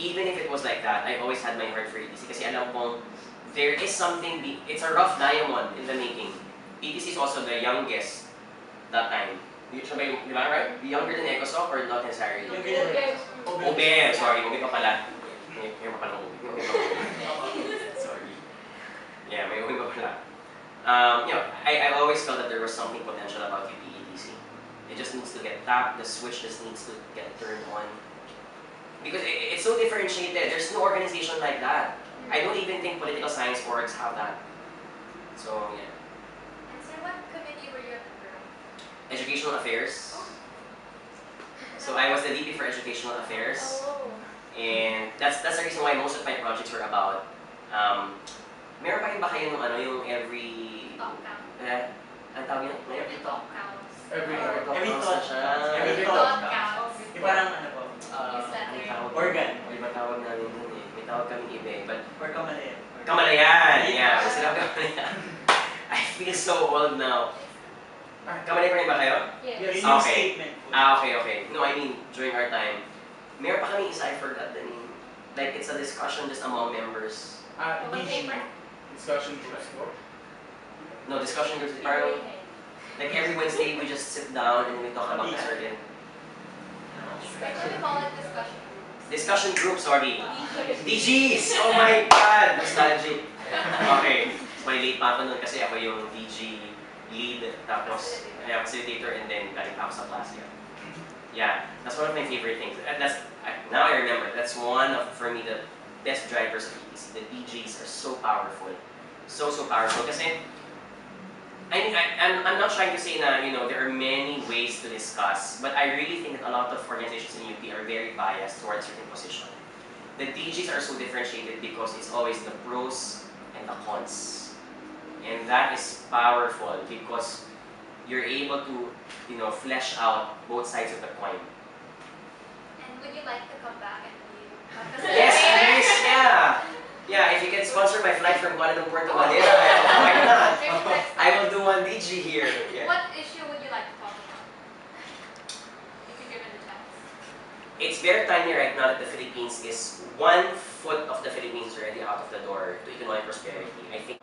even if it was like that, I always had my heart for ETC kasi alam kong there is something, it's a rough diamond in the making. ETC is also the youngest that time. Siya ba yung, di ba, right? Younger than Ecosoc or not necessarily? Ube, sorry, ube pa pala. May pa pala ube. Sorry. Yeah, may ube pa pala. You know, I always felt that there was something potential about UP-ETC. It just needs to get tapped, the switch just needs to get turned on. Because it's so differentiated, there's no organization like that. I don't even think political science orgs have that. So, yeah. And so what committee were you a member of? Educational Affairs. So I was the VP for Educational Affairs. And that's the reason why most of my projects were about. Meron pa rin ba kayo nung ano, yung every... Talk count. Ang tawag yun? Every talk counts. Every thought counts. Parang ano po? Organ. May matawag namin dun eh. May tawag kaming iba eh. But, Or kamalayan. Kamalayan! Yeah, sila Kamalayan. I feel so old now. Kamalayan pa rin ba kayo? Yes. Okay. Okay. No, I mean, during our time, meron pa kami isa, I forgot the name. Like, it's a discussion just among members. Discussion groups. No, discussion groups. Parang, like every Wednesday, we just sit down and we talk about certain. What do we call it? Discussion groups. Discussion groups, sorry. DGs! Oh my God! Nostalgic. Okay. So, late pa ako nun kasi ako yung DG lead, tapos facilitator, and then galing pa ako sa class. Yeah, that's one of my favorite things. And now I remember, that's one of, for me, the best drivers of ETC. The DGs are so powerful. So powerful. Kasi, I'm not trying to say that, you know, there are many ways to discuss, but I really think that a lot of organizations in UP are very biased towards certain position. The DGs are so differentiated because it's always the pros and the cons. And that is powerful because you're able to, you know, flesh out both sides of the coin. And would you like to come back and be Yes, please, yeah. Yeah, if you can sponsor my flight from Kuala Lumpur to Manila, why not? I will do one DG here. Yeah. What issue would you like to talk about? If you're given the chance. It's very timely right now that the Philippines is 1 foot of the Philippines already out of the door to economic prosperity. I think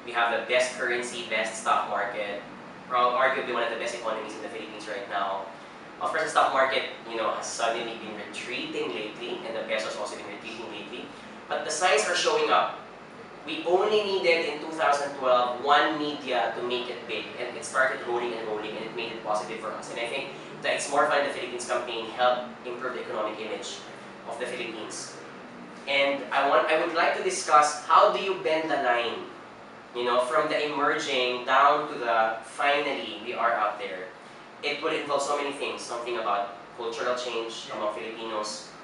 we have the best currency, best stock market, arguably one of the best economies in the Philippines right now. Of course, the stock market, you know, has suddenly been retreating lately, and the peso has also been retreating lately. But the signs are showing up. We only needed in 2012 one media to make it big, and it started rolling, and it made it positive for us. And I think the It's More Fun in the Philippines campaign helped improve the economic image of the Philippines. And I would like to discuss how do you bend the line, you know, from the emerging down to the finally we are out there. It would involve so many things, something about cultural change among Filipinos,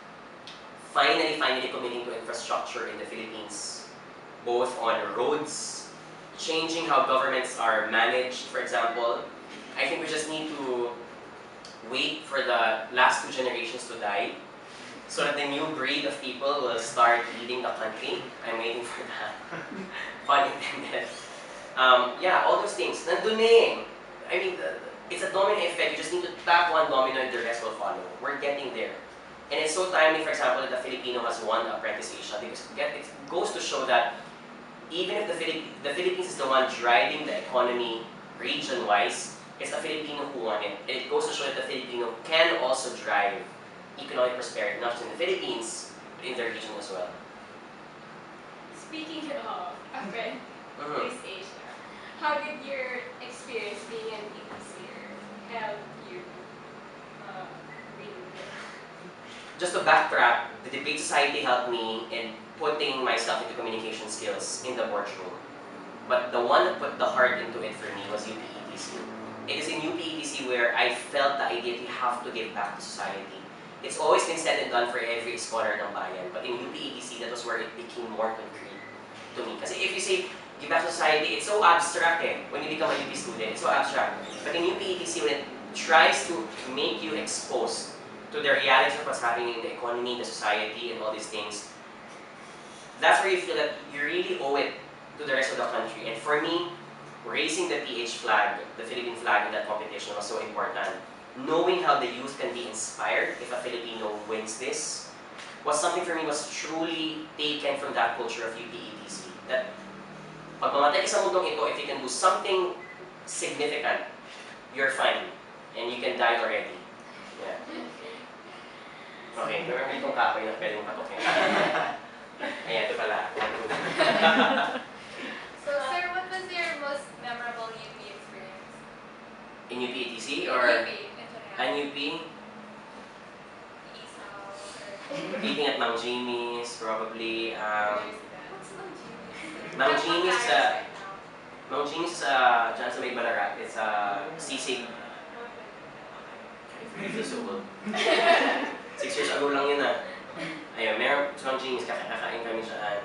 finally committing to infrastructure in the Philippines, both on roads, changing how governments are managed, for example. I think we just need to wait for the last 2 generations to die so that the new breed of people will start leading the country. I'm waiting for that. Pun intended. Yeah, all those things. Nandun eh. I mean, it's a domino effect. You just need to tap one domino and the rest will follow. We're getting there. And it's so timely, for example, that the Filipino has won Apprentice Asia because it goes to show that even if the Philippines is the one driving the economy region-wise, it's the Filipino who won it. And it goes to show that the Filipino can also drive economic prosperity, not just in the Philippines, but in the region as well. Speaking of Apprentice Asia, how did your experience being an ETC help you Just to backtrack, the debate society helped me in putting myself into communication skills in the boardroom. But the one that put the heart into it for me was UP-ETC. It is in UP-ETC where I felt the idea that we have to give back to society. It's always been said and done for every scholar ng bayan, but in UP-ETC, that was where it became more concrete to me. Because if you say, give back to society, it's so abstract eh. When you become a UP student, it's so abstract. But in UP-ETC, when it tries to make you exposed to the realities of what's happening in the economy, the society, and all these things, that's where you feel that you really owe it to the rest of the country. And for me, raising the PH flag, the Philippine flag in that competition was so important. Knowing how the youth can be inspired if a Filipino wins this, was something for me was truly taken from that culture of UPETC. That pag mamatay ka sa mundong ito, if you can do something significant, you're fine. And you can die already. Yeah. Okay, remember itong kapoy na pwede mong katokin. Ayan, ito pala. So, sir, what was your most memorable UP experience? In UPETC or UP, in general. UP? Isaw, or... Eating at Mang Jimmy's, probably. What's Mang Jimmy's? Mang Jimmy's is Paris right now. Mang Jimmy's dyan sa may Ballarat. It's sisig. It's so old. 6 years ago lang yun Ayun, meron sa Mang Jimmy's, kakain kami dyan.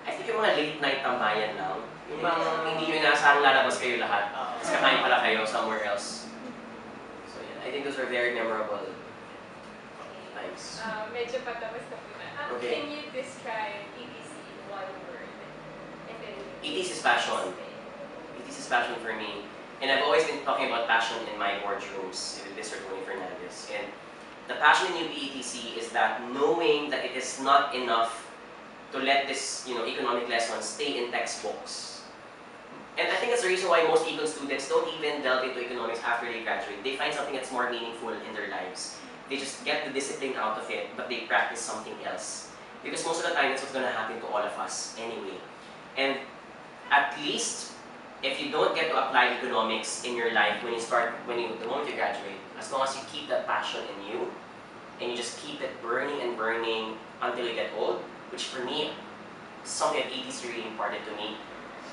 I think yung mga late night tambayan lang. Yung bang hindi nyo inaasahang lalabas kayo lahat. Tapos kakain pala kayo somewhere else. So yeah, I think those are very memorable times. Medyo patapos na po na. Okay. Can you describe ETC in one word? And then ETC is passion. ETC is passion for me. And I've always been talking about passion in my boardrooms with Mr. Tony Fernandez. And the passion in UPETC is that knowing that it is not enough to let this, economic lessons stay in textbooks. And I think that's the reason why most econ students don't even delve into economics after they graduate. They find something that's more meaningful in their lives. They just get the discipline out of it, but they practice something else. Because most of the time, that's what's going to happen to all of us anyway. And at least, if you don't get to apply economics in your life the moment you graduate, as long as you keep that passion in you, and you just keep it burning and burning until you get old, which for me, something that ETC really imparted to me,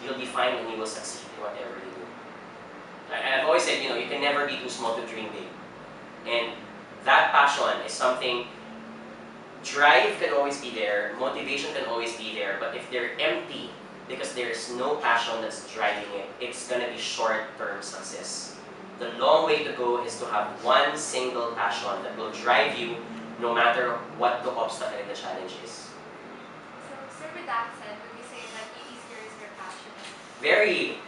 you'll be fine and you will succeed in whatever you do. I've always said, you can never be too small to dream big. And that passion is something, drive can always be there, motivation can always be there, but if they're empty, because there's no passion that's driving it, it's gonna be short-term success. The long way to go is to have one single passion that will drive you no matter what the obstacle and the challenge is. So, sir, with that said, would you say that ETC is your passion? Very.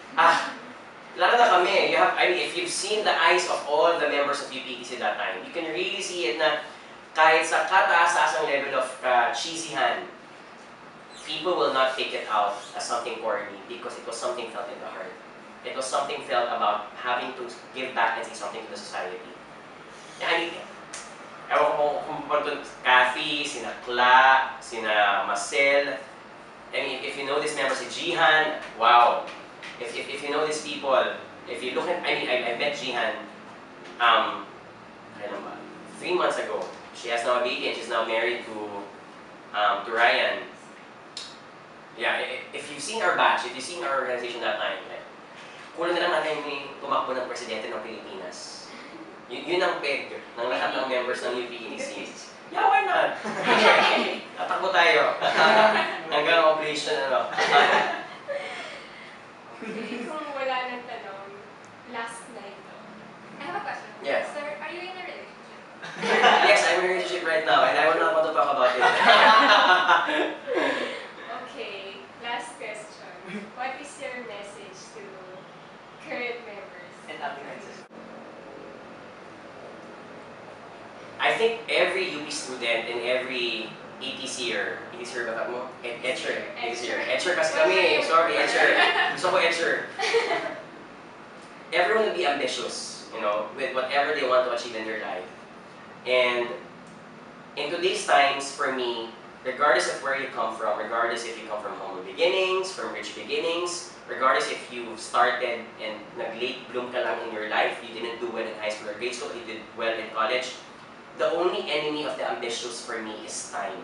Lalo na kami. If you've seen the eyes of all the members of UPETC that time, you can really see it na kahit sa kataas-taasang level of cheesyhan, people will not take it out as something corny because it was something felt in the heart. It was something felt about having to give back and say something to the society. Ewan ko kung pupunta Kathy, sina Kla, sina Marcel. If you know this member, si Jihan, wow. If you know these people, if you look at, I met Jihan, 3 months ago. She has now a baby and she's now married to Ryan. Yeah, if you've seen our batch, if you've seen our organization that time, kulang na lang natin may tumakbo ng presidente ng Pilipinas. Yun ang peg ng lahat ng members ng UPETC. Yeah, why not? Tatakbo tayo. Hanggang operation, Kung wala nang tanong, last night. I have a question. Yes. Sir, are you in a relationship? Yes, I'm in a relationship right now and I will not want to talk about it. Okay, last question. What is your message to current members? And applicants. I think every UP student and every ETCer ba mo? Etcher. Etcher kasi kami. Sorry, Etcher. Gusto ko Etcher. Everyone will be ambitious, with whatever they want to achieve in their life. And in today's times, for me, regardless of where you come from, regardless if you come from humble beginnings, from rich beginnings, regardless if you started and nag-late bloom ka lang in your life, you didn't do well in high school or grade school, you did well in college, the only enemy of the ambitious for me is time.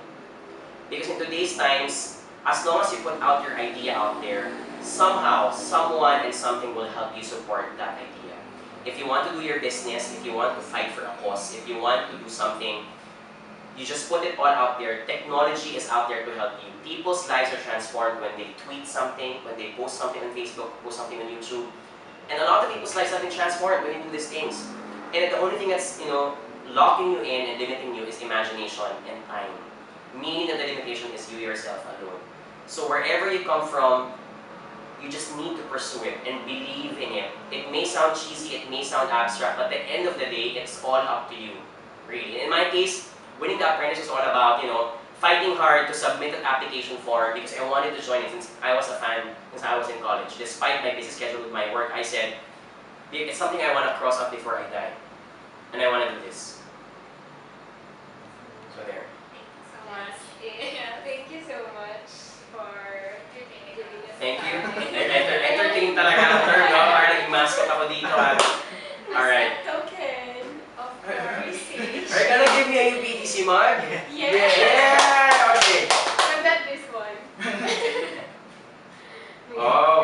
Because in today's times, as long as you put out your idea out there, somehow, someone and something will help you support that idea. If you want to do your business, if you want to fight for a cause, if you want to do something, you just put it all out there. Technology is out there to help you. People's lives are transformed when they tweet something, when they post something on Facebook, post something on YouTube. And a lot of people's lives have been transformed when they do these things. And the only thing that's, locking you in and limiting you is imagination and time. Meaning that the limitation is you yourself alone. So wherever you come from, you just need to pursue it and believe in it. It may sound cheesy, it may sound abstract, but at the end of the day, it's all up to you. Really. In my case, winning the apprentice was all about, fighting hard to submit an application form because I wanted to join it since I was a fan, since I was in college. Despite my busy schedule with my work, I said, it's something I want to cross up before I die. And I want to do this. So there. Thank you so much for giving us Thank you. time. Entertain talaga ako, no? Parang naging mascot ako dito, ha? Alright. Token of appreciation. Are you gonna give me a UPTC mug? Yeah. Yeah! Okay. And that this one. Oh,